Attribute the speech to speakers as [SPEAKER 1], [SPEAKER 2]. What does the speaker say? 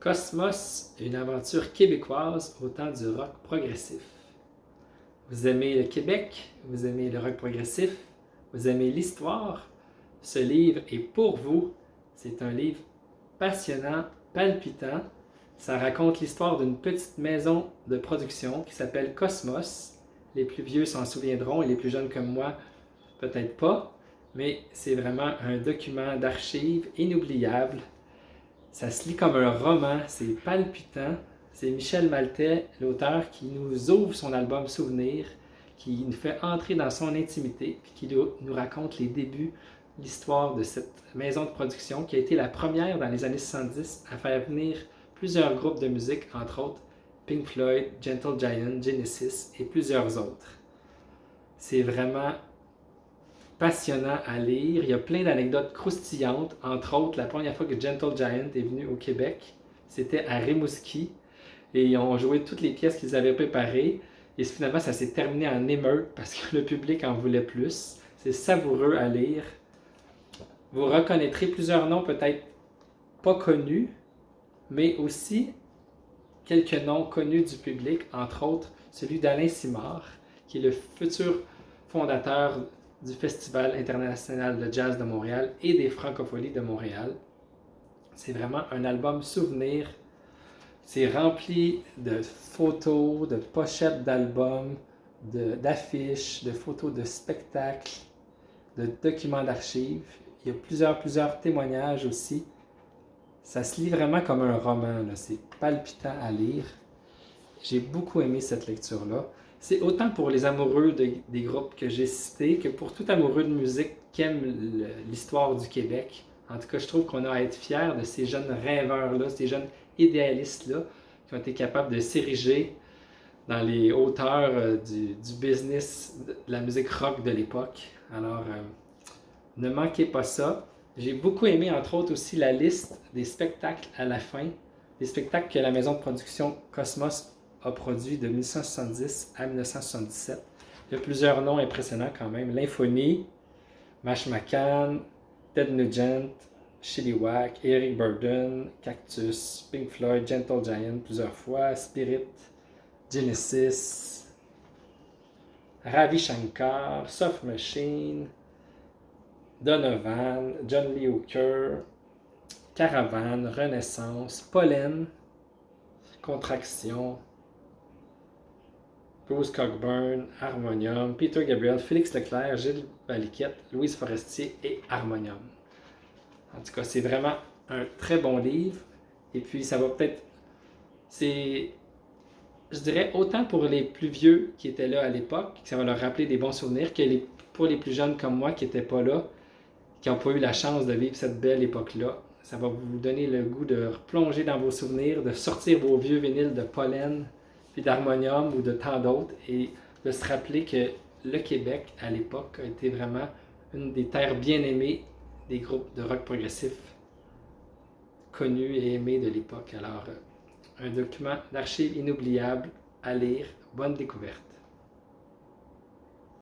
[SPEAKER 1] Cosmos, une aventure québécoise au temps du rock progressif. Vous aimez le Québec, vous aimez le rock progressif, vous aimez l'histoire. Ce livre est pour vous. C'est un livre passionnant, palpitant. Ça raconte l'histoire d'une petite maison de production qui s'appelle Cosmos. Les plus vieux s'en souviendront et les plus jeunes comme moi, peut-être pas. Mais c'est vraiment un document d'archives inoubliable. Ça se lit comme un roman, c'est palpitant. C'est Michel Maltais, l'auteur, qui nous ouvre son album Souvenir, qui nous fait entrer dans son intimité, puis qui nous raconte les débuts, l'histoire de cette maison de production qui a été la première dans les années 70 à faire venir plusieurs groupes de musique, entre autres Pink Floyd, Gentle Giant, Genesis et plusieurs autres. C'est vraiment passionnant à lire. Il y a plein d'anecdotes croustillantes. Entre autres, la première fois que Gentle Giant est venu au Québec, c'était à Rimouski. Et ils ont joué toutes les pièces qu'ils avaient préparées. Et finalement, ça s'est terminé en émeute parce que le public en voulait plus. C'est savoureux à lire. Vous reconnaîtrez plusieurs noms peut-être pas connus, mais aussi quelques noms connus du public, entre autres celui d'Alain Simard, qui est le futur fondateur du Festival international de jazz de Montréal et des Francopholies de Montréal. C'est vraiment un album souvenir. C'est rempli de photos, de pochettes d'albums, d'affiches, de photos de spectacles, de documents d'archives. Il y a plusieurs témoignages aussi. Ça se lit vraiment comme un roman, là. C'est palpitant à lire. J'ai beaucoup aimé cette lecture-là. C'est autant pour les amoureux des groupes que j'ai cités que pour tout amoureux de musique qui aime l'histoire du Québec. En tout cas, je trouve qu'on a à être fiers de ces jeunes rêveurs-là, ces jeunes idéalistes-là qui ont été capables de s'ériger dans les hauteurs du business de la musique rock de l'époque. Alors, ne manquez pas ça. J'ai beaucoup aimé, entre autres, aussi la liste des spectacles à la fin, des spectacles que la maison de production Cosmos a produit de 1970 à 1977. Il y a plusieurs noms impressionnants quand même. L'Infonie, Mash McCann, Ted Nugent, Chilliwack, Eric Burdon, Cactus, Pink Floyd, Gentle Giant plusieurs fois, Spirit, Genesis, Ravi Shankar, Soft Machine, Donovan, John Lee Hooker, Caravane, Renaissance, Pollen, Contraction, Bruce Cockburn, Harmonium, Peter Gabriel, Félix Leclerc, Gilles Valiquette, Louise Forestier et Harmonium. En tout cas, c'est vraiment un très bon livre. Et puis, ça va peut-être... je dirais, autant pour les plus vieux qui étaient là à l'époque, que ça va leur rappeler des bons souvenirs, que pour les plus jeunes comme moi qui n'étaient pas là, qui n'ont pas eu la chance de vivre cette belle époque-là. Ça va vous donner le goût de replonger dans vos souvenirs, de sortir vos vieux vinyles de Pollen, puis d'Harmonium ou de tant d'autres, et de se rappeler que le Québec, à l'époque, a été vraiment une des terres bien aimées des groupes de rock progressif connus et aimés de l'époque. Alors, un document d'archives inoubliable à lire. Bonne découverte.